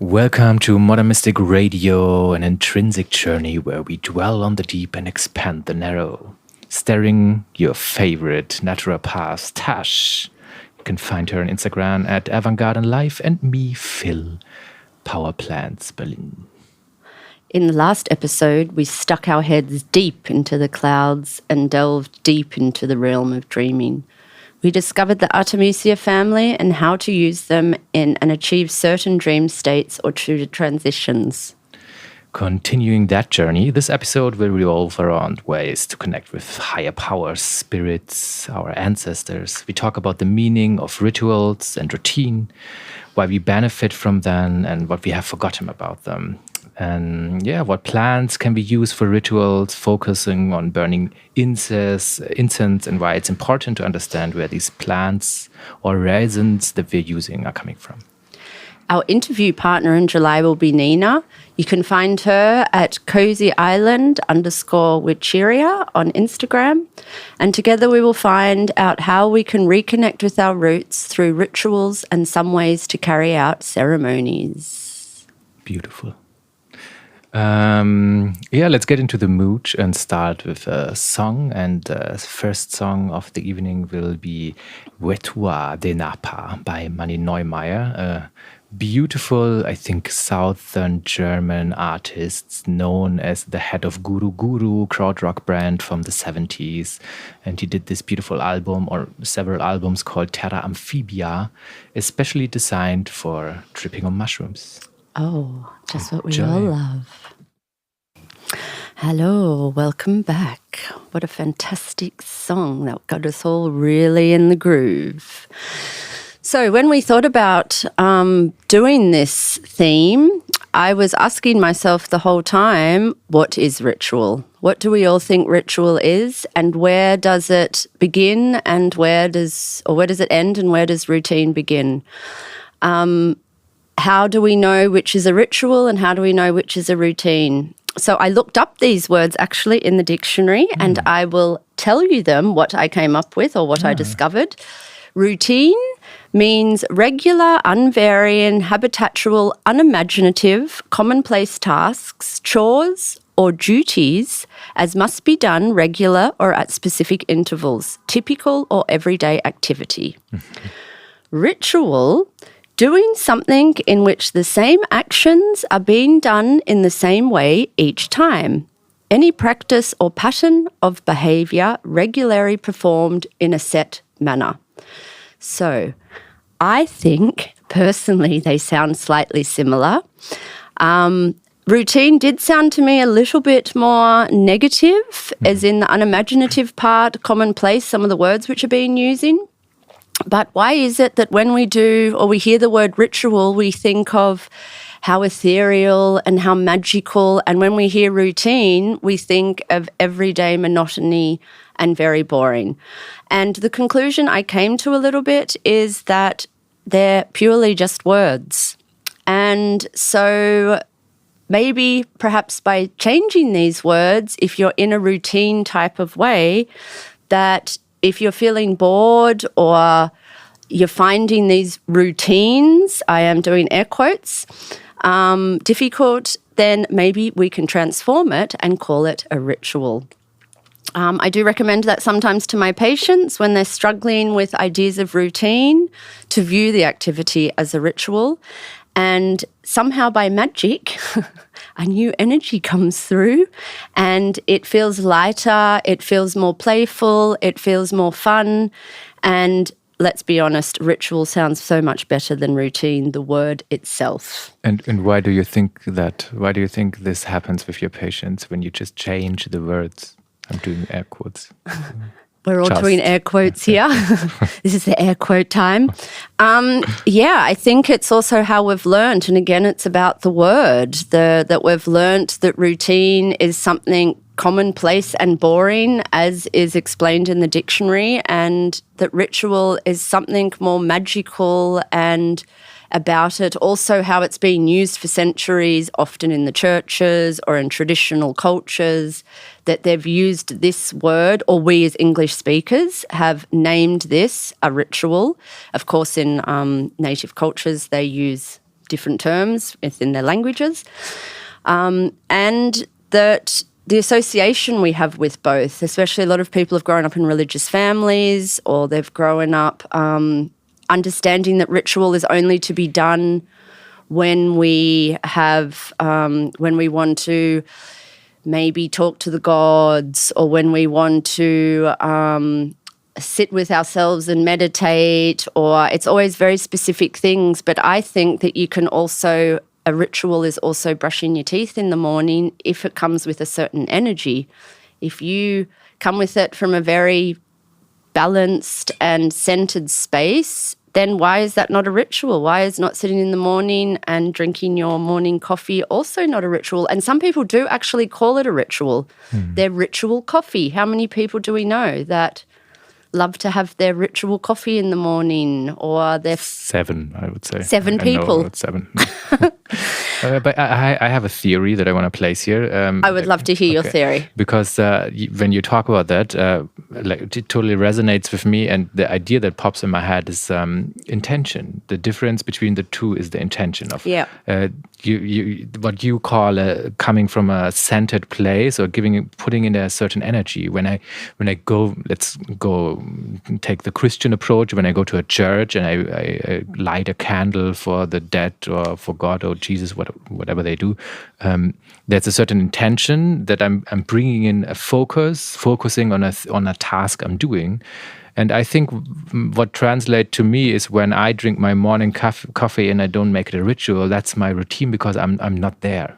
Welcome to Modern Mystic Radio, an intrinsic journey where we dwell on the deep and expand the narrow. Starring your favorite naturopath, Tash. You can find her on Instagram at Avantgarde Life, and me, Phil, Power Plants Berlin. In the last episode, we stuck our heads deep into the clouds and delved deep into the realm of dreaming. We discovered the Artemisia family and how to use them in and achieve certain dream states or true transitions. Continuing that journey, this episode will revolve around ways to connect with higher powers, spirits, our ancestors. We talk about the meaning of rituals and routine, why we benefit from them and what we have forgotten about them. And what plants can we use for rituals, focusing on burning incense and why it's important to understand where these plants or resins that we're using are coming from. Our interview partner in July will be Nina. You can find her at cozyisland_witcheria on Instagram. And together we will find out how we can reconnect with our roots through rituals and some ways to carry out ceremonies. Beautiful. Let's get into the mood and start with a song. And the first song of the evening will be Wetua de Napa by Manny Neumeier, a beautiful, I think, southern German artist known as the head of Guru Guru krautrock brand from the 70s. And he did this beautiful album, or several albums, called Terra Amphibia, especially designed for tripping on mushrooms. Oh, just what we all love. Hello, welcome back. What a fantastic song that got us all really in the groove. So when we thought about doing this theme, I was asking myself the whole time, what is ritual? What do we all think ritual is, and where does it begin, and where does it end, and where does routine begin? How do we know which is a ritual and how do we know which is a routine? So I looked up these words actually in the dictionary and I will tell you them, what I came up with or what I discovered. Routine means regular, unvarying, habitual, unimaginative, commonplace tasks, chores or duties as must be done regular or at specific intervals, typical or everyday activity. Ritual, doing something in which the same actions are being done in the same way each time. Any practice or pattern of behaviour regularly performed in a set manner. So, I think, personally, they sound slightly similar. Routine did sound to me a little bit more negative, as in the unimaginative part, commonplace, some of the words which are being using. But why is it that when we do or we hear the word ritual, we think of how ethereal and how magical, and when we hear routine, we think of everyday monotony and very boring? And the conclusion I came to a little bit is that they're purely just words. And so maybe perhaps by changing these words, if you're in a routine type of way, that if you're feeling bored or you're finding these routines, I am doing air quotes, difficult, then maybe we can transform it and call it a ritual. I do recommend that sometimes to my patients when they're struggling with ideas of routine, to view the activity as a ritual. And somehow by magic, a new energy comes through and it feels lighter, it feels more playful, it feels more fun. And let's be honest, ritual sounds so much better than routine, the word itself. And why do you think that? Why do you think this happens with your patients when you just change the words? I'm doing air quotes. We're all doing air quotes here. This is the air quote time. I think it's also how we've learned. And again, it's about the word, that we've learned that routine is something commonplace and boring, as is explained in the dictionary, and that ritual is something more magical and about it. Also how it's been used for centuries, often in the churches or in traditional cultures, that they've used this word, or we as English speakers have named this a ritual. Of course, in native cultures, they use different terms within their languages, and that the association we have with both, especially a lot of people have grown up in religious families, or they've grown up understanding that ritual is only to be done when we want to maybe talk to the gods, or when we want to sit with ourselves and meditate, or it's always very specific things. But I think that a ritual is also brushing your teeth in the morning if it comes with a certain energy. If you come with it from a very balanced and centered space, then why is that not a ritual? Why is not sitting in the morning and drinking your morning coffee also not a ritual? And some people do actually call it a ritual. Their ritual coffee. How many people do we know that love to have their ritual coffee in the morning, or their 7, I would say. 7 I people. know it's 7. But I have a theory that I want to place here. I would love to hear your theory. Because when you talk about that, it totally resonates with me. And the idea that pops in my head is intention. The difference between the two is the intention of what you call coming from a centered place, or putting in a certain energy. When I go, let's go take the Christian approach. When I go to a church and I light a candle for the dead, or for God or Jesus, whatever they do, there's a certain intention that I'm bringing in a focusing on a task I'm doing. And I think what translates to me is when I drink my morning coffee and I don't make it a ritual, that's my routine, because I'm not there.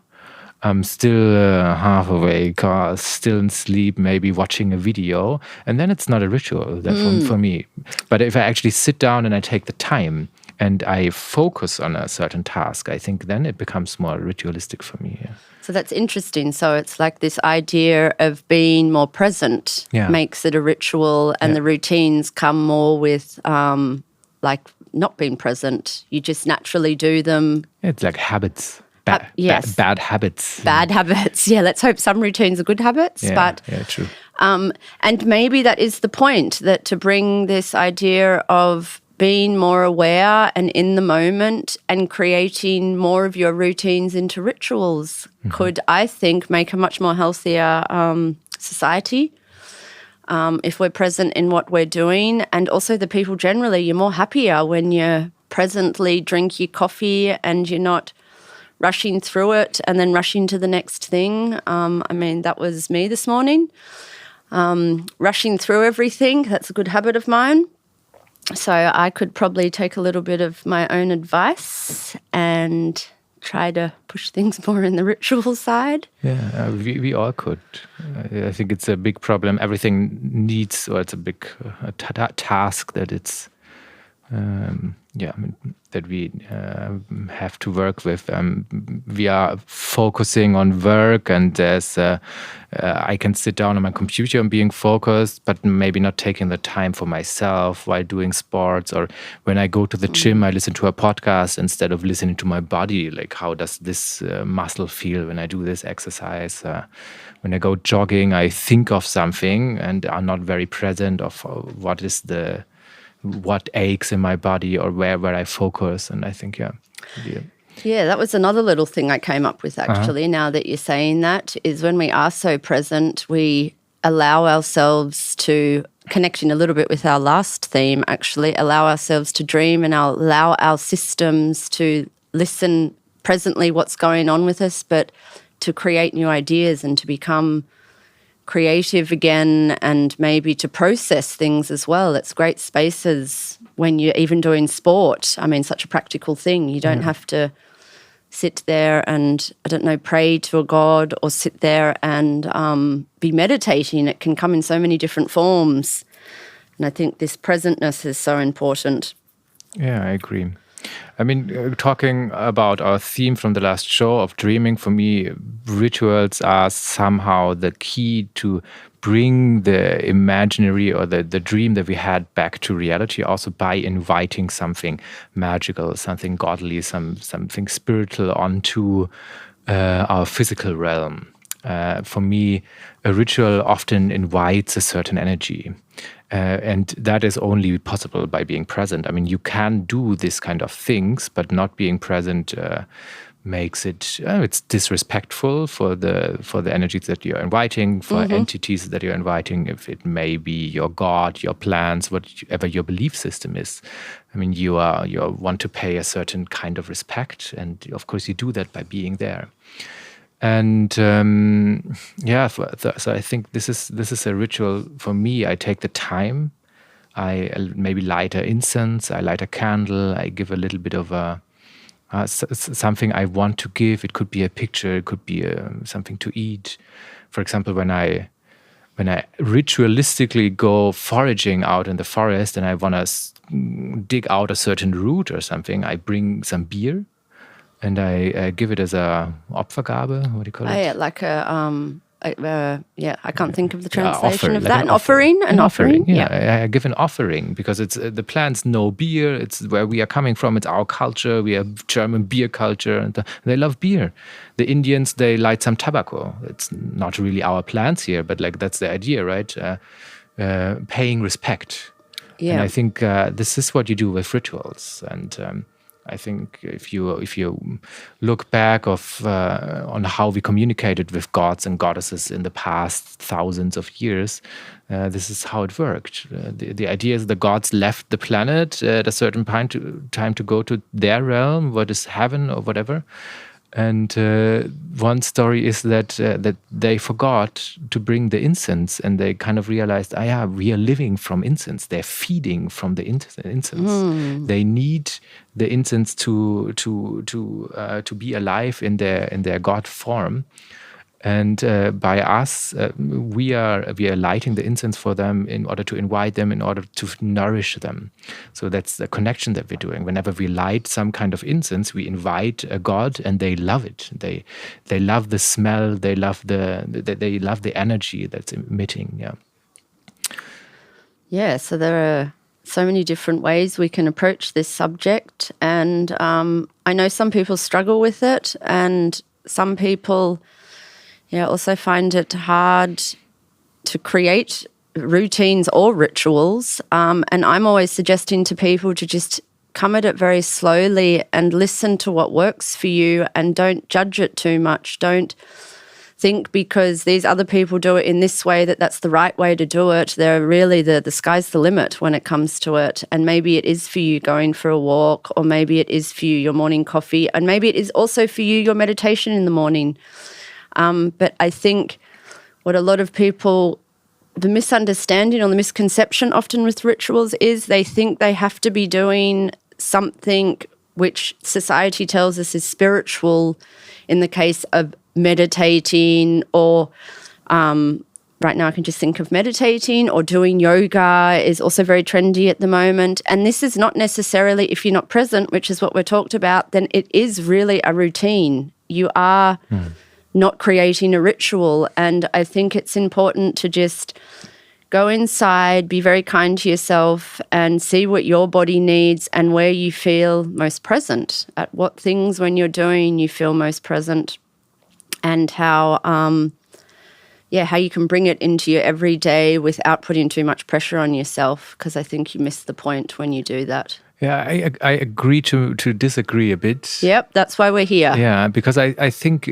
I'm still half awake, or still in sleep, maybe watching a video, and then it's not a ritual for me. But if I actually sit down and I take the time and I focus on a certain task, I think then it becomes more ritualistic for me. Yeah. So that's interesting. So it's like this idea of being more present makes it a ritual, and the routines come more with like not being present. You just naturally do them. It's like habits. Bad habits. Bad habits. Yeah, let's hope some routines are good habits. Yeah, true. And maybe that is the point, that to bring this idea of being more aware and in the moment and creating more of your routines into rituals could, I think, make a much more healthier society if we're present in what we're doing. And also the people generally, you're more happier when you presently drink your coffee and you're not rushing through it and then rushing to the next thing. I mean, that was me this morning. Rushing through everything, that's a good habit of mine. So I could probably take a little bit of my own advice and try to push things more in the ritual side. Yeah, we all could. I think it's a big problem. Everything needs, or it's a big task that it's, that we have to work with. We are focusing on work, and there's I can sit down on my computer and being focused, but maybe not taking the time for myself while doing sports. Or when I go to the gym, I listen to a podcast instead of listening to my body. Like, how does this muscle feel when I do this exercise? When I go jogging, I think of something and are not very present of what aches in my body, or where I focus. And I think, Yeah, that was another little thing I came up with, actually, now that you're saying that, is when we are so present, we allow ourselves to, connecting a little bit with our last theme, actually, allow ourselves to dream and allow our systems to listen presently what's going on with us, but to create new ideas and to become creative again, and maybe to process things as well. It's great spaces when you're even doing sport. I mean, such a practical thing. You don't have to sit there and, pray to a god, or sit there and be meditating. It can come in so many different forms. And I think this presentness is so important. Yeah, I agree. I mean, talking about our theme from the last show of dreaming, for me, rituals are somehow the key to bring the imaginary or the dream that we had back to reality, also by inviting something magical, something godly, something spiritual onto our physical realm. For me, a ritual often invites a certain energy. And that is only possible by being present. I mean, you can do this kind of things, but not being present makes it it's disrespectful for the energies that you're inviting, for entities that you're inviting. If it may be your God, your plans, whatever your belief system is. I mean, you want to pay a certain kind of respect, and of course you do that by being there. And so I think this is a ritual for me. I take the time. I maybe light an incense. I light a candle. I give a little bit of something I want to give. It could be a picture. It could be something to eat. For example, when I ritualistically go foraging out in the forest and I want to dig out a certain root or something, I bring some beer. And I give it as a Opfergabe. What do you call it? Yeah, like I can't think of the translation of like that. An offering. An offering. Yeah, I give an offering because it's the plants know beer. It's where we are coming from. It's our culture. We have German beer culture, and they love beer. The Indians, they light some tobacco. It's not really our plants here, but like that's the idea, right? Paying respect. Yeah. And I think this is what you do with rituals. And I think if you look back on how we communicated with gods and goddesses in the past thousands of years, this is how it worked. The idea is the gods left the planet at a certain time to go to their realm, what is heaven or whatever. And one story is that they forgot to bring the incense, and they kind of realized, we are living from incense. They're feeding from the incense. They need the incense to be alive in their God form. And by us, we are lighting the incense for them in order to invite them, in order to nourish them. So that's the connection that we're doing. Whenever we light some kind of incense, we invite a god, and they love it. They love the smell. They love the energy that's emitting. Yeah. Yeah. So there are so many different ways we can approach this subject, and I know some people struggle with it, and some people. Also find it hard to create routines or rituals. And I'm always suggesting to people to just come at it very slowly and listen to what works for you, and don't judge it too much. Don't think because these other people do it in this way that's the right way to do it. They're really the sky's the limit when it comes to it. And maybe it is for you going for a walk, or maybe it is for you your morning coffee, and maybe it is also for you your meditation in the morning. But I think what a lot of people, the misunderstanding or the misconception often with rituals is they think they have to be doing something which society tells us is spiritual in the case of meditating, or right now I can just think of meditating, or doing yoga is also very trendy at the moment. And this is not necessarily, if you're not present, which is what we're talked about, then it is really a routine. You are... not creating a ritual. And I think it's important to just go inside, be very kind to yourself, and see what your body needs and where you feel most present, at what things when you're doing you feel most present, and how you can bring it into your everyday without putting too much pressure on yourself, because I think you miss the point when you do that. Yeah, I agree to disagree a bit. Yep, that's why we're here. Yeah, because I think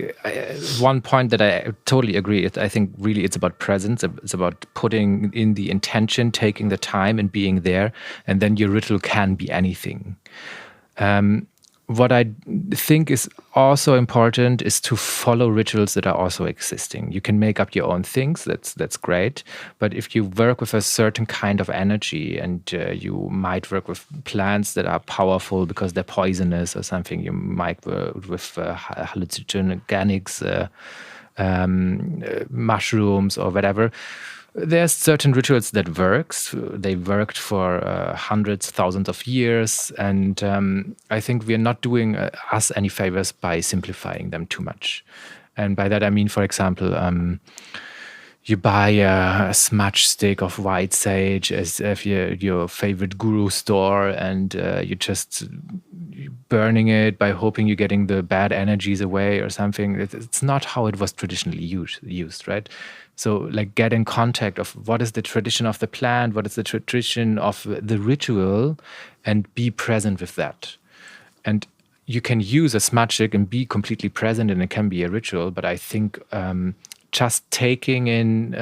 one point that I totally agree with, I think really it's about presence. It's about putting in the intention, taking the time and being there, and then your ritual can be anything. What I think is also important is to follow rituals that are also existing. You can make up your own things, that's great. But if you work with a certain kind of energy, and you might work with plants that are powerful because they're poisonous or something, you might work with hallucinogenics, mushrooms or whatever. There's certain rituals that works. They worked for hundreds, thousands of years, and I think we're not doing us any favors by simplifying them too much. And by that I mean, for example, you buy a smudge stick of white sage as if your favorite guru store, and you just burning it by hoping you're getting the bad energies away or something. It's not how it was traditionally used, right? So like get in contact of what is the tradition of the plant, what is the tradition of the ritual, and be present with that. And you can use a smudging and be completely present, and it can be a ritual. But I think just taking in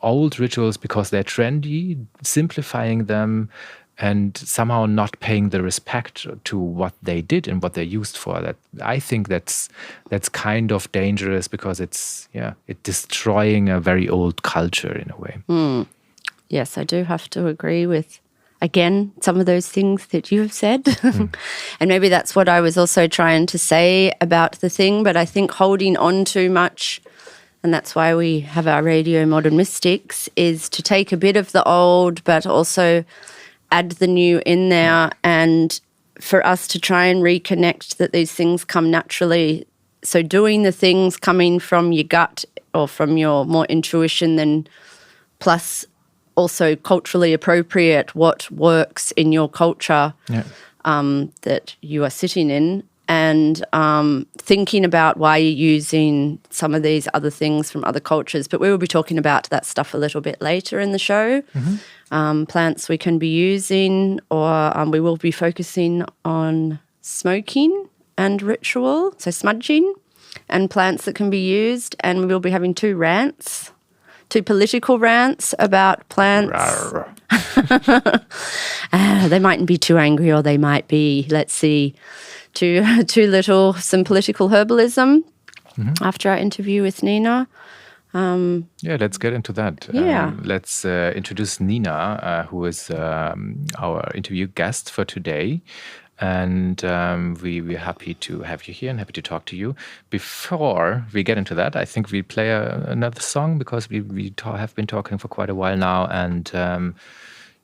old rituals because they're trendy, simplifying them, and somehow not paying the respect to what they did and what they're used for. That I think that's kind of dangerous, because it's destroying a very old culture in a way. Yes, I do have to agree with, again, some of those things that you have said. And maybe that's what I was also trying to say about the thing, but I think holding on too much, and that's why we have our Radio Modern Mystics, is to take a bit of the old but also add the new in there, and for us to try and reconnect that these things come naturally. So doing the things coming from your gut or from your more intuition, then plus also culturally appropriate what works in your culture that you are sitting in, and thinking about why you're using some of these other things from other cultures. But we will be talking about that stuff a little bit later in the show. Plants we can be using, or we will be focusing on smoking and ritual, so smudging, and plants that can be used. And we will be having two political rants about plants. They mightn't be too angry, or they might be, let's see, too little, some political herbalism after our interview with Nina. Let's get into that. Let's introduce Nina, who is our interview guest for today. And we're happy to have you here and happy to talk to you. Before we get into that, I think we play another song, because we have been talking for quite a while now. And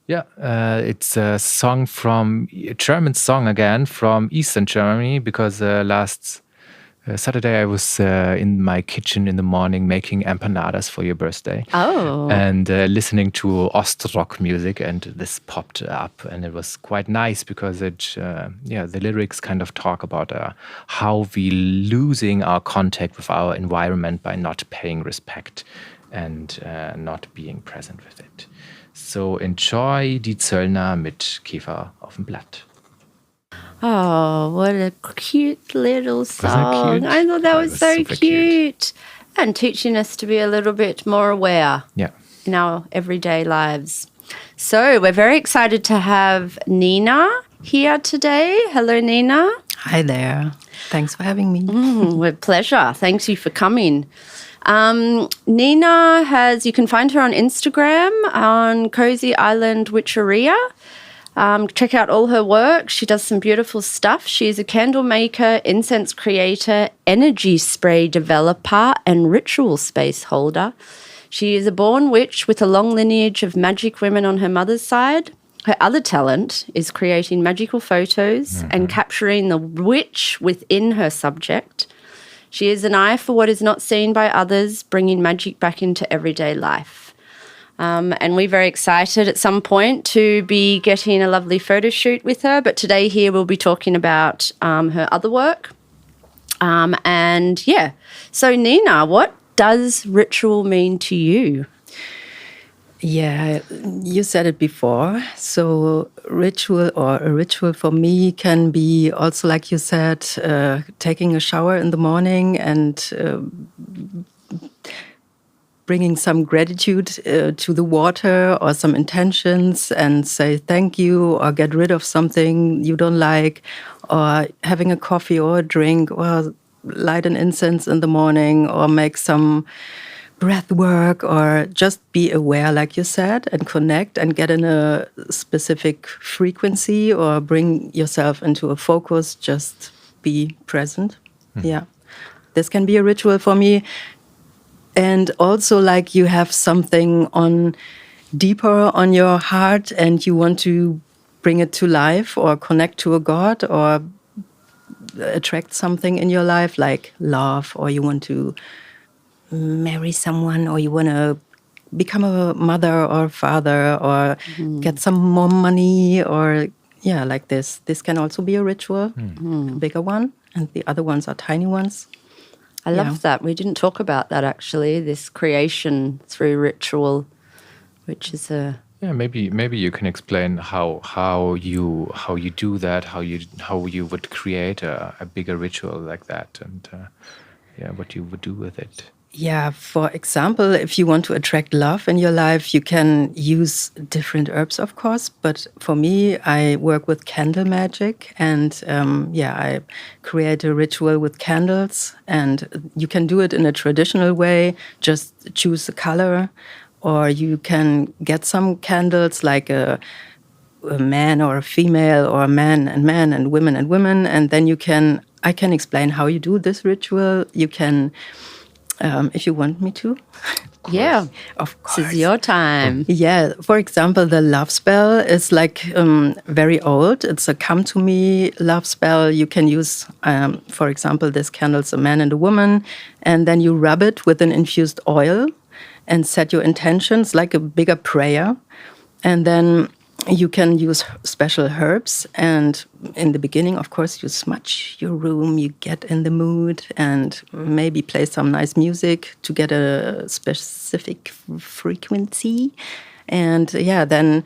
it's a song a German song again, from Eastern Germany, because last Saturday I was in my kitchen in the morning making empanadas for your birthday. And listening to Ostrock music, and this popped up, and it was quite nice, because the lyrics kind of talk about how we losing our contact with our environment by not paying respect and not being present with it. So enjoy Die Zöllner mit Käfer auf dem Blatt. Oh, what a cute little song. Cute? I thought that was so super cute. And teaching us to be a little bit more aware in our everyday lives. So we're very excited to have Nina here today. Hello, Nina. Hi there. Thanks for having me. With pleasure. Thanks you for coming. Nina you can find her on Instagram on Cozy Island Witcheria. Check out all her work. She does some beautiful stuff. She is a candle maker, incense creator, energy spray developer, and ritual space holder. She is a born witch with a long lineage of magic women on her mother's side. Her other talent is creating magical photos and capturing the witch within her subject. She is an eye for what is not seen by others, bringing magic back into everyday life. And we're very excited at some point to be getting a lovely photo shoot with her. But today here we'll be talking about her other work. So Nina, what does ritual mean to you? Yeah, you said it before. So a ritual for me can be also, like you said, taking a shower in the morning and bringing some gratitude to the water, or some intentions, and say thank you, or get rid of something you don't like, or having a coffee or a drink, or light an incense in the morning, or make some breath work, or just be aware, like you said, and connect and get in a specific frequency, or bring yourself into a focus, just be present. Yeah, this can be a ritual for me. And also, like, you have something deeper on your heart, and you want to bring it to life, or connect to a god, or attract something in your life, like love, or you want to marry someone, or you want to become a mother or father, or get some more money, or like this. This can also be a ritual, a bigger one, and the other ones are tiny ones. I love that. We didn't talk about that actually, this creation through ritual, which is a... Yeah, maybe you can explain how you do that, how you would create a bigger ritual like that, and what you would do with it. Yeah, for example, if you want to attract love in your life, you can use different herbs, of course. But for me, I work with candle magic, and I create a ritual with candles. And you can do it in a traditional way, just choose a color, or you can get some candles like a man or a female, or a man and women, and then I can explain how you do this ritual. You can, if you want me to. Yeah, of course. This is your time. Yeah, for example, the love spell is like very old. It's a come to me love spell. You can use, for example, this candle's a man and a woman, and then you rub it with an infused oil and set your intentions like a bigger prayer. And then you can use special herbs. And in the beginning, of course, you smudge your room, you get in the mood, and maybe play some nice music to get a specific frequency. And then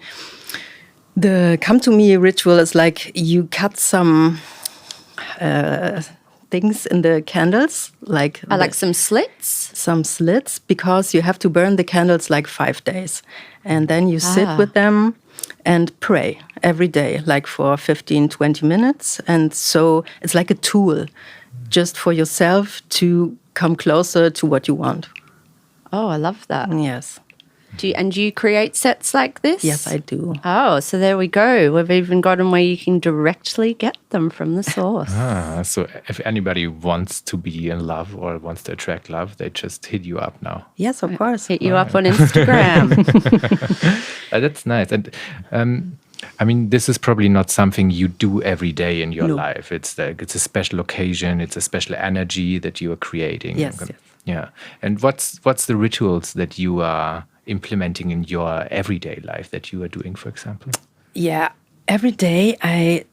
the come to me ritual is like you cut some things in the candles, like some slits. Some slits, because you have to burn the candles like 5 days, and then you sit with them and pray every day, like for 15-20 minutes. And so it's like a tool just for yourself to come closer to what you want. Oh, I love that. Yes. Do you create sets like this? Yes, I do. Oh, so there we go. We've even got them where you can directly get them from the source. So if anybody wants to be in love or wants to attract love, they just hit you up now. Yes, of course. Hit you up on Instagram. That's nice. And I mean, this is probably not something you do every day in your life. It's a special occasion. It's a special energy that you are creating. Yes. Yeah. And what's the rituals that you are implementing in your everyday life that you are doing, for example? Yeah, every day I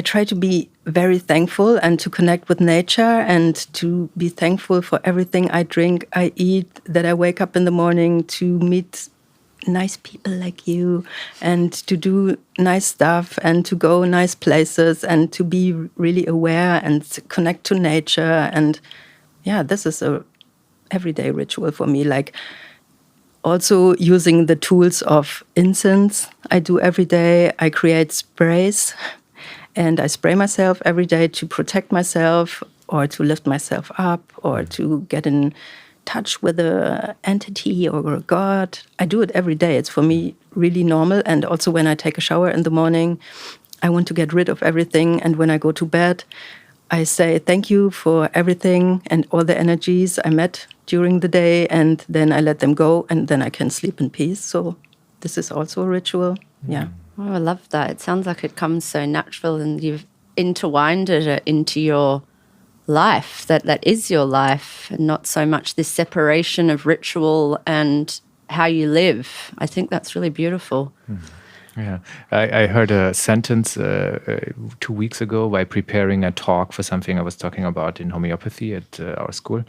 try to be very thankful and to connect with nature, and to be thankful for everything I drink, I eat, that I wake up in the morning, to meet nice people like you, and to do nice stuff, and to go nice places, and to be really aware and connect to nature. And this is a everyday ritual for me. Like, also using the tools of incense, I do every day. I create sprays, and I spray myself every day to protect myself, or to lift myself up, or to get in touch with an entity or a god. I do it every day. It's for me really normal. And also when I take a shower in the morning, I want to get rid of everything. And when I go to bed, I say thank you for everything and all the energies I met during the day, and then I let them go, and then I can sleep in peace. So this is also a ritual. Yeah. Oh, I love that. It sounds like it comes so natural, and you've intertwined it into your life, that is your life, and not so much this separation of ritual and how you live. I think that's really beautiful. Yeah, I heard a sentence 2 weeks ago while preparing a talk for something I was talking about in homeopathy at our school.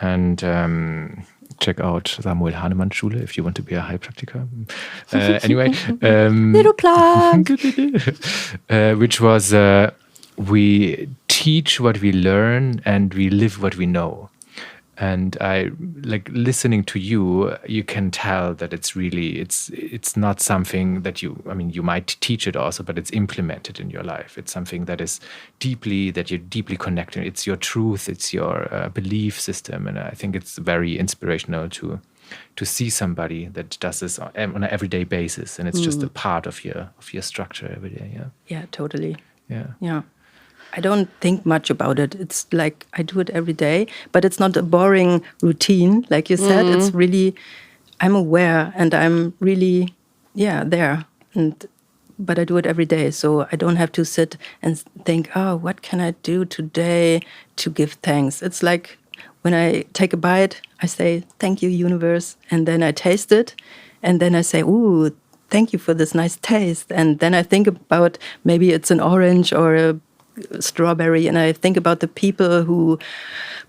And check out Samuel Hahnemann's Schule if you want to be a Heilpraktiker. Anyway. Little plug. Which was, we teach what we learn and we live what we know. And I like listening to you, you can tell that it's really, it's not something that you might teach it also, but it's implemented in your life. It's something that you're deeply connected. It's your truth, it's your belief system. And I think it's very inspirational to see somebody that does this on an everyday basis. And it's just a part of your structure every day. Yeah. Yeah, totally. Yeah. Yeah. I don't think much about it. It's like I do it every day, but it's not a boring routine, like you said. It's really, I'm aware, and I'm really, there. But I do it every day, so I don't have to sit and think, oh, what can I do today to give thanks? It's like when I take a bite, I say, thank you, universe. And then I taste it. And then I say, ooh, thank you for this nice taste. And then I think about maybe it's an orange or a strawberry. And I think about the people who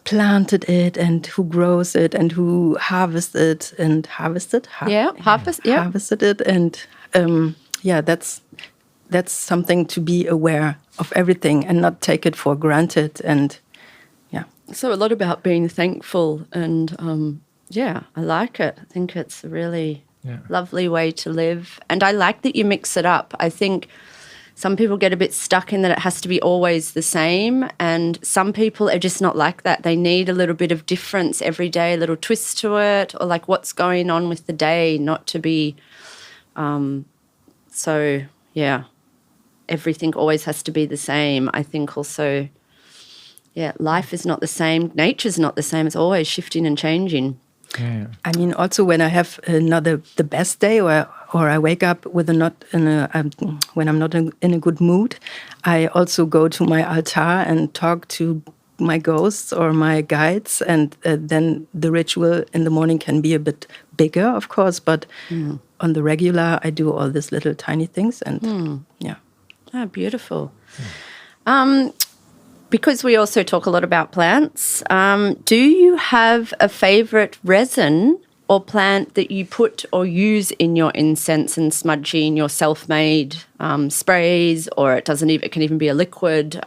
planted it and who grows it and who harvested it. Harvested, Harvested it. And that's something to be aware of everything and not take it for granted. And so a lot about being thankful, and I like it. I think it's a really lovely way to live, and I like that you mix it up. I think some people get a bit stuck in that it has to be always the same, and some people are just not like that. They need a little bit of difference every day, a little twist to it, or like what's going on with the day, not to be everything always has to be the same. I think also life is not the same. Nature's not the same. It's always shifting and changing. Yeah. I mean, also when I have the best day, or I wake up with when I'm not in a good mood, I also go to my altar and talk to my ghosts or my guides, and then the ritual in the morning can be a bit bigger, of course, but on the regular, I do all these little tiny things, and beautiful. Because we also talk a lot about plants, do you have a favorite resin or plant that you put or use in your incense and smudging, your self-made sprays, or it can even be a liquid?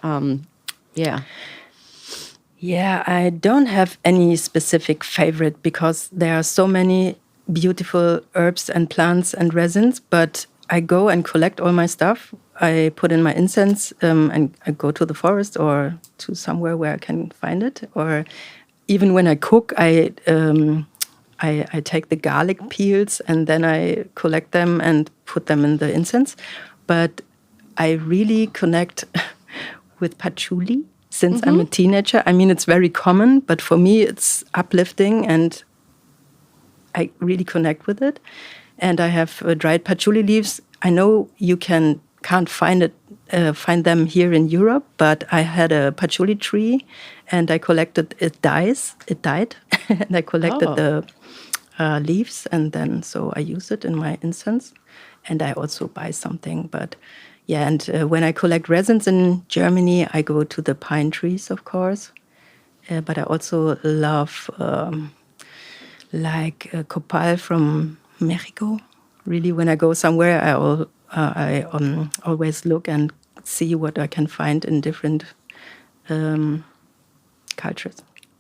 Yeah, I don't have any specific favorite because there are so many beautiful herbs and plants and resins, but I go and collect all my stuff. I put in my incense and I go to the forest or to somewhere where I can find it. Or even when I cook, I take the garlic peels and then I collect them and put them in the incense. But I really connect with patchouli since I'm a teenager. I mean, it's very common, but for me, it's uplifting and I really connect with it. And I have dried patchouli leaves. I know you can't find them here in Europe, but I had a patchouli tree and I collected it died, and I collected the leaves, and then so I use it in my incense, and I also buy something. But and when I collect resins in Germany, I go to the pine trees, of course, but I also love copal from Mexico. Really, when I go somewhere, I always look and see what I can find in different cultures.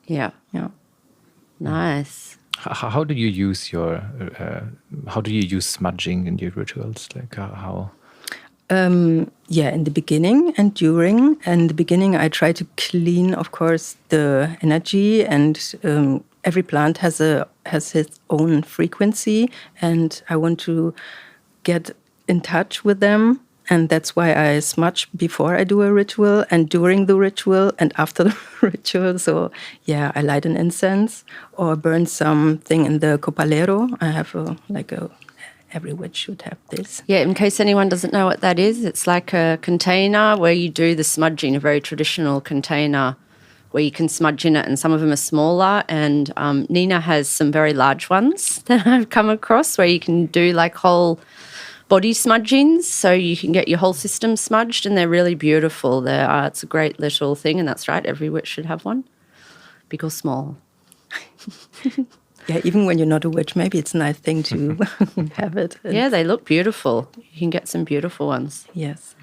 Yeah. Nice. How do you use smudging in your rituals? Like how? In the beginning and during. In the beginning, I try to clean, of course, the energy, and every plant has its own frequency, and I want to get in touch with them, and that's why I smudge before I do a ritual and during the ritual and after the ritual. So I light an incense or burn something in the copalero. I have every witch should have this. Yeah, in case anyone doesn't know what that is, it's like a container where you do the smudging, a very traditional container where you can smudge in it, and some of them are smaller. And Nina has some very large ones that I've come across where you can do like whole body smudgings, so you can get your whole system smudged, and they're really beautiful. It's a great little thing, and that's right, every witch should have one, big or small. Even when you're not a witch, maybe it's a nice thing to have it. Yeah, they look beautiful. You can get some beautiful ones. Yes.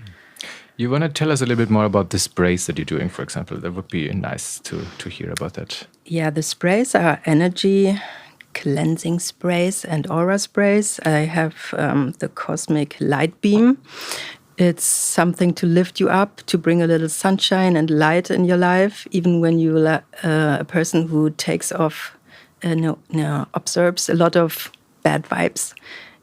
You want to tell us a little bit more about the sprays that you're doing, for example? That would be nice to hear about that. Yeah, the sprays are energy cleansing sprays and aura sprays. I have the cosmic light beam. It's something to lift you up, to bring a little sunshine and light in your life, even when you're a person who takes off, absorbs a lot of bad vibes.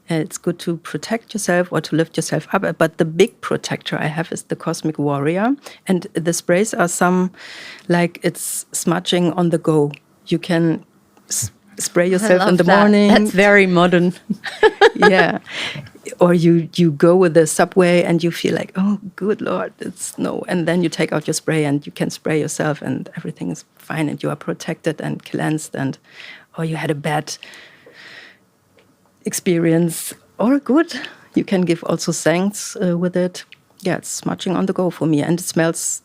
It's good to protect yourself or to lift yourself up. But the big protector I have is the Cosmic Warrior. And the sprays are it's smudging on the go. You can spray yourself in the that. morning. That's very modern. Yeah. Or you go with the subway and you feel like, oh, good Lord, it's snow. And then you take out your spray and you can spray yourself and everything is fine and you are protected and cleansed. Or you had a bad experience or good. You can give also thanks with it. Yeah, it's smudging on the go for me and it smells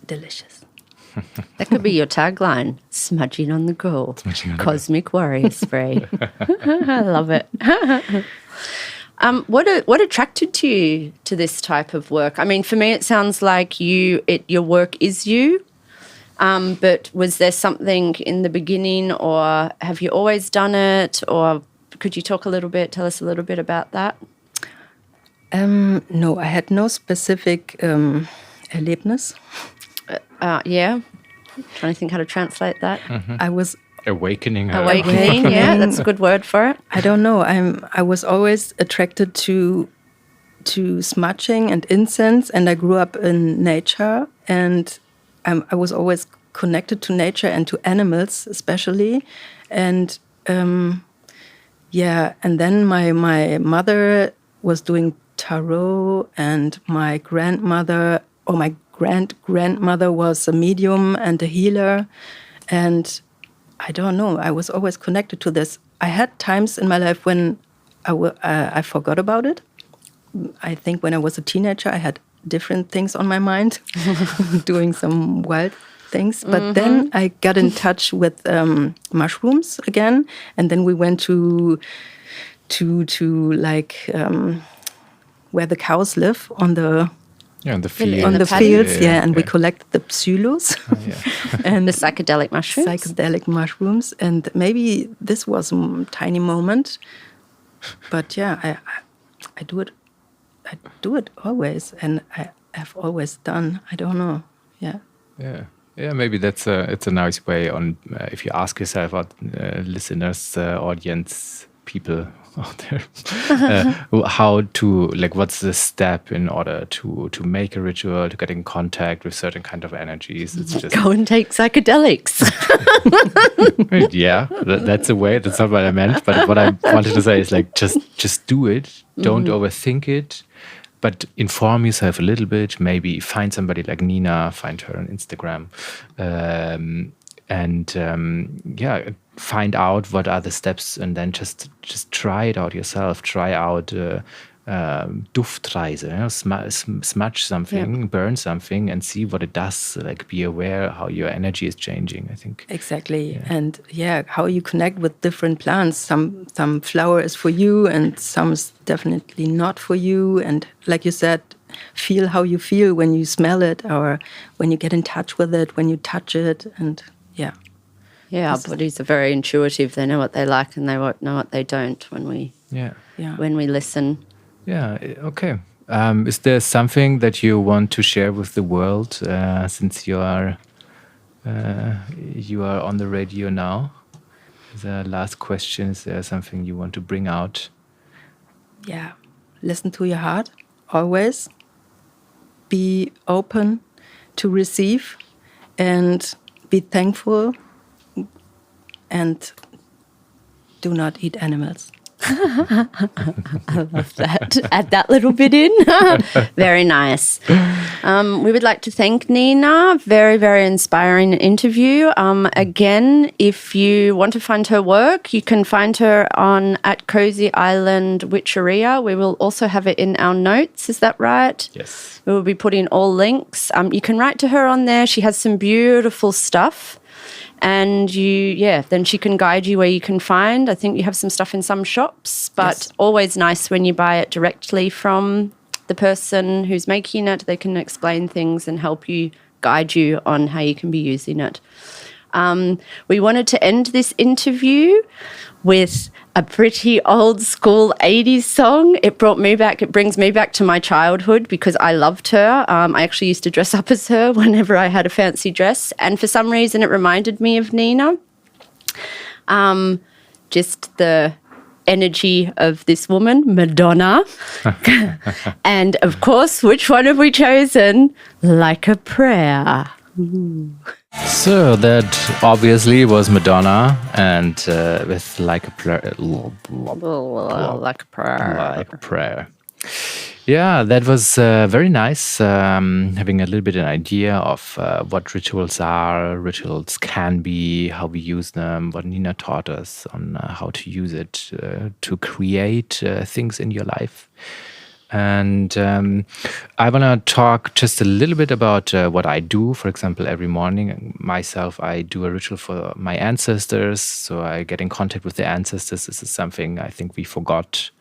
delicious. That could be your tagline, smudging on the go. Cosmic warrior spray. I love it. What attracted you to this type of work? I mean, for me, it sounds like your work is you. But was there something in the beginning, or have you always done it? Or could you tell us a little bit about that? No, I had no specific Erlebnis. Yeah. Trying to think how to translate that. I was Awakening. Awakening, yeah, that's a good word for it. I don't know. I was always attracted to smudging and incense, and I grew up in nature, and I was always connected to nature and to animals, especially, and and then my mother was doing tarot, and my grandmother or my grandmother was a medium and a healer, and I don't know. I was always connected to this. I had times in my life when I forgot about it. I think when I was a teenager, I had different things on my mind, doing some wild things. But then I got in touch with mushrooms again, and then we went to like where the cows live on the. Yeah, on the field. On the fields, and we collected the psyllos. And the psychedelic mushrooms. Psychedelic mushrooms. And maybe this was a tiny moment. But yeah, I do it. I do it always. And I have always done. I don't know. Yeah. Yeah, maybe it's a nice way on if you ask yourself, listeners, audience, people out there, how to, like, what's the step in order to make a ritual, to get in contact with certain kind of energies. It's just go and take psychedelics. Yeah, that's a way. That's not what I meant, but what I wanted to say is, like, just do it. Don't overthink it, but inform yourself a little bit. Maybe find somebody like Nina, find her on Instagram, find out what are the steps, and then just try it out yourself. Try out Duftreise, smudge something, burn something, and see what it does. Like, be aware how your energy is changing, I think. Exactly. And how you connect with different plants. Some flower is for you and some is definitely not for you. And like you said, feel how you feel when you smell it, or when you get in touch with it, when you touch it. And yeah, our bodies are very intuitive. They know what they like and they know what they don't when we listen. Yeah, okay. Is there something that you want to share with the world, since you are on the radio now? The last question, is there something you want to bring out? Yeah, listen to your heart, always. Be open to receive and be thankful, and do not eat animals. I love that. Add that little bit in. Very nice. We would like to thank Nina. Very, very inspiring interview. Again, if you want to find her work, you can find her at Cozy Island Witcheria. We will also have it in our notes. Is that right? Yes. We will be putting all links. You can write to her on there. She has some beautiful stuff. And then she can guide you where you can find. I think you have some stuff in some shops, but always nice when you buy it directly from the person who's making it. They can explain things and help you, guide you on how you can be using it. We wanted to end this interview with a pretty old school 80s song. It brings me back to my childhood because I loved her. I actually used to dress up as her whenever I had a fancy dress. And for some reason, it reminded me of Nina. Just the energy of this woman, Madonna. And of course, which one have we chosen? Like a Prayer. Ooh. So that obviously was Madonna, and with like a prayer. Like a prayer. Like a prayer. Yeah, that was very nice. Having a little bit an idea of what rituals are, rituals can be, how we use them, what Nina taught us on how to use it to create things in your life. And I want to talk just a little bit about what I do. For example, every morning, myself, I do a ritual for my ancestors. So I get in contact with the ancestors. This is something I think we forgot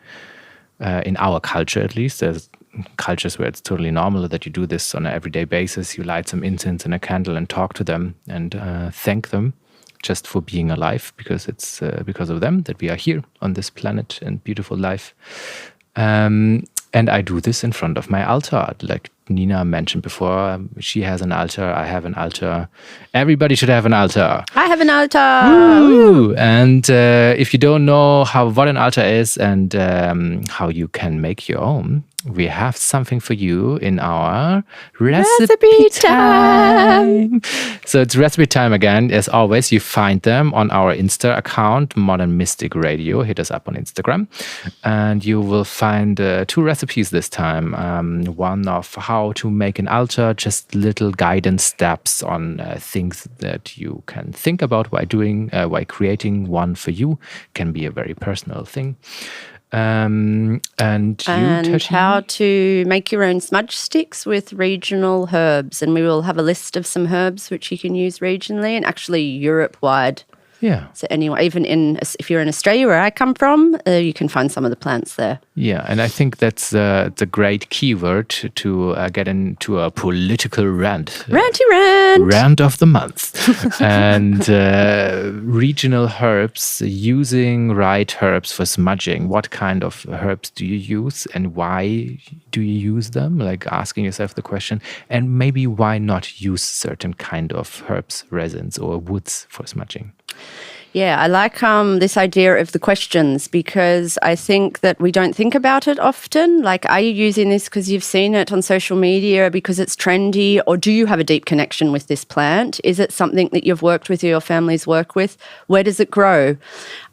in our culture, at least. There's cultures where it's totally normal that you do this on an everyday basis. You light some incense and a candle and talk to them and thank them just for being alive, because it's because of them that we are here on this planet and beautiful life. And I do this in front of my altar. Like Nina mentioned before, she has an altar, I have an altar. Everybody should have an altar. I have an altar. Woo! And if you don't know what an altar is and how you can make your own, we have something for you in our recipe time. So it's recipe time again. As always, you find them on our Insta account, Modern Mystic Radio. Hit us up on Instagram. And you will find 2 recipes this time. One of how to make an altar, just little guidance steps on things that you can think about while creating one for you. Can be a very personal thing. And how to make your own smudge sticks with regional herbs. And we will have a list of some herbs which you can use regionally and actually Europe-wide. Yeah. So anyway, even if you're in Australia, where I come from, you can find some of the plants there. Yeah, and I think that's the great keyword to get into a political rant. Ranty rant! Rant of the month. And regional herbs, using right herbs for smudging. What kind of herbs do you use and why do you use them? Like asking yourself the question. And maybe why not use certain kind of herbs, resins or woods for smudging? Yeah, I like this idea of the questions, because I think that we don't think about it often. Like, are you using this because you've seen it on social media, because it's trendy, or do you have a deep connection with this plant? Is it something that you've worked with or your family's work with? Where does it grow?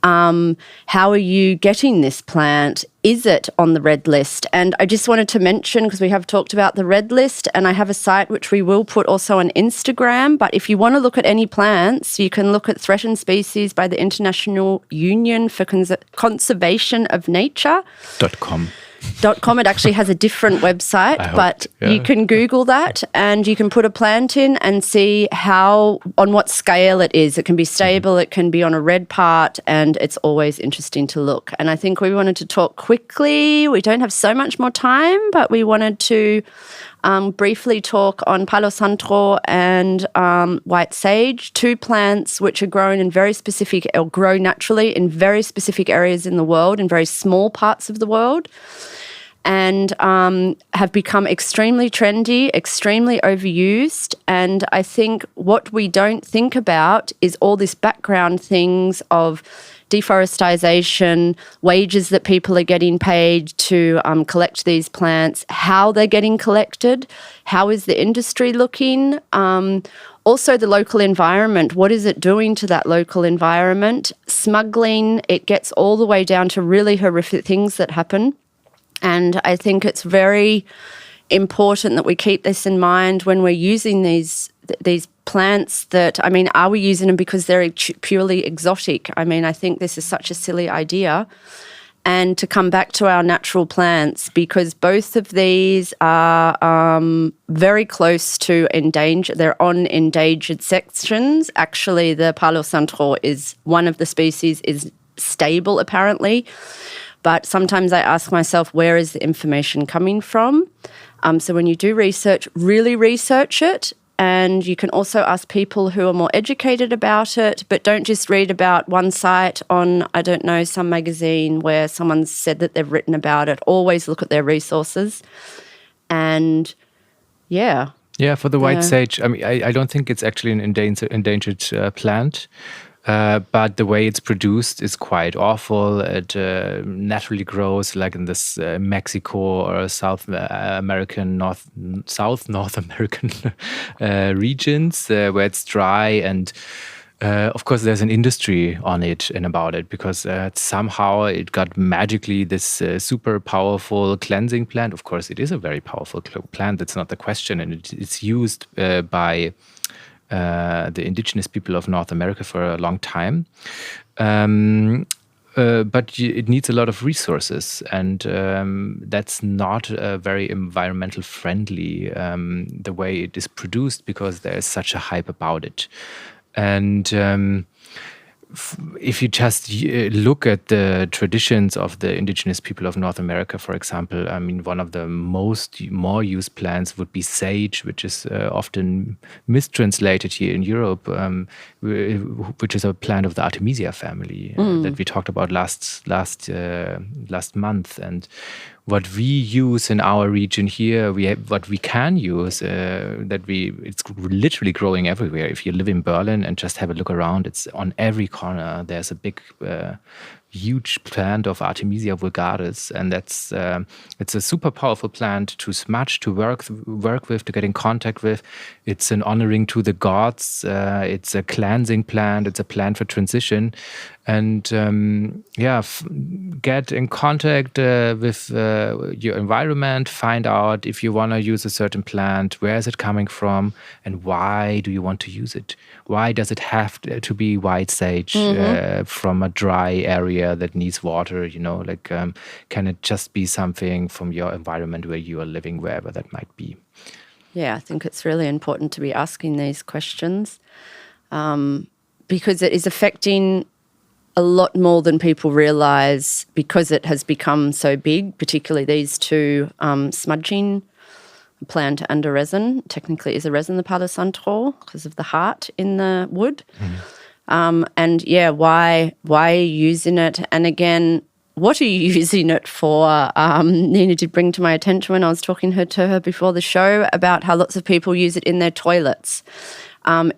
How are you getting this plant? Is it on the red list? And I just wanted to mention, because we have talked about the red list, and I have a site which we will put also on Instagram. But if you want to look at any plants, you can look at threatened species by the International Union for Conservation of Nature. .com. It actually has a different website, but you can Google that and you can put a plant in and see on what scale it is. It can be stable, it can be on a red part, and it's always interesting to look. And I think we wanted to talk quickly. We don't have so much more time, but we wanted to briefly talk on Palo Santo and white sage, 2 plants which are grown grow naturally in very specific areas in the world, in very small parts of the world, and have become extremely trendy, extremely overused. And I think what we don't think about is all this background things of deforestation, wages that people are getting paid to collect these plants, how they're getting collected, how is the industry looking, also the local environment, what is it doing to that local environment, smuggling, it gets all the way down to really horrific things that happen. And I think it's very important that we keep this in mind when we're using these plants. Are we using them because they're purely exotic? I think this is such a silly idea. And to come back to our natural plants, because both of these are very close to endangered. They're on endangered sections. Actually, the Palo Santo is one of the species is stable, apparently. But sometimes I ask myself, where is the information coming from? So when you do research, really research it. And you can also ask people who are more educated about it, but don't just read about one site on, some magazine where someone's said that they've written about it. Always look at their resources. And yeah. Yeah, for the white sage, I don't think it's actually an endangered plant. But the way it's produced is quite awful. It naturally grows like in this Mexico or South American, North American regions where it's dry. And of course, there's an industry on it and about it because somehow it got magically this super powerful cleansing plant. Of course, it is a very powerful plant. That's not the question. And it's used by the indigenous people of North America for a long time. But it needs a lot of resources, and that's not very environmental friendly the way it is produced because there is such a hype about it. And if you just look at the traditions of the indigenous people of North America, for example, I mean, one of the more used plants would be sage, which is often mistranslated here in Europe, which is a plant of the Artemisia family that we talked about last month. And what we use in our region here, what we can use, it's literally growing everywhere. If you live in Berlin and just have a look around, it's on every corner. There's a big, huge plant of Artemisia vulgaris, and it's a super powerful plant to smudge, to work with, to get in contact with. It's an honoring to the gods. It's a cleansing plant. It's a plant for transition. And get in contact with your environment, find out if you want to use a certain plant, where is it coming from, and why do you want to use it? Why does it have to be white sage from a dry area that needs water? Can it just be something from your environment where you are living, wherever that might be? Yeah, I think it's really important to be asking these questions because it is affecting a lot more than people realise because it has become so big, particularly these two, smudging, plant and a resin. Technically is a resin, the Palo because of the heart in the wood. Why are you using it? And again, what are you using it for? Nina did bring to my attention when I was talking to her before the show about how lots of people use it in their toilets.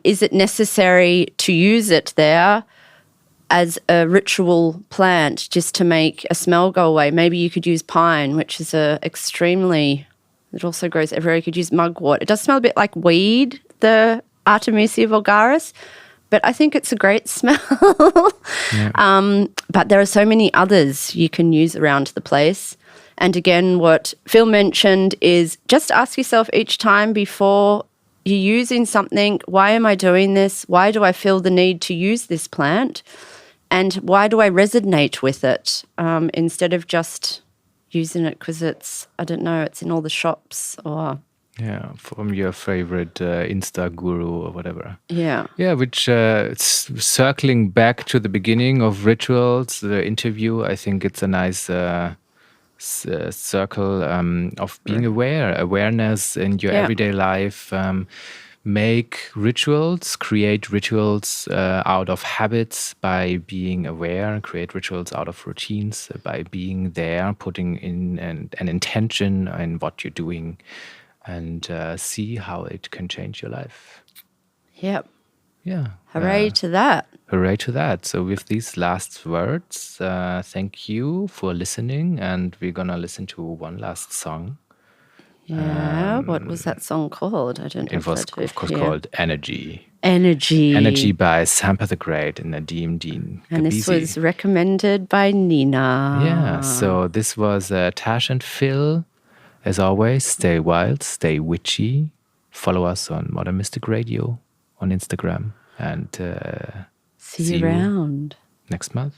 Is it necessary to use it there as a ritual plant just to make a smell go away? Maybe you could use pine, which is it also grows everywhere. You could use mugwort. It does smell a bit like weed, the Artemisia vulgaris, but I think it's a great smell. But there are so many others you can use around the place. And again, what Phil mentioned is just ask yourself each time before you're using something, why am I doing this? Why do I feel the need to use this plant? And why do I resonate with it instead of just using it because it's in all the shops or... Yeah, from your favorite Insta guru or whatever. Yeah. Yeah, which it's circling back to the beginning of rituals, the interview. I think it's a nice circle of being awareness in your everyday life. Make rituals, create rituals out of habits by being aware, create rituals out of routines by being there, putting in an intention in what you're doing, and see how it can change your life. Yep. Yeah. Hooray to that. Hooray to that. So with these last words, thank you for listening, and we're going to listen to one last song. Yeah, what was that song called? I don't know. It was, of course, called Energy. Energy by Sampa the Great and Nadim Dean. And this was recommended by Nina. Yeah, so this was Tash and Phil. As always, stay wild, stay witchy. Follow us on Modern Mystic Radio on Instagram. And see you around next month.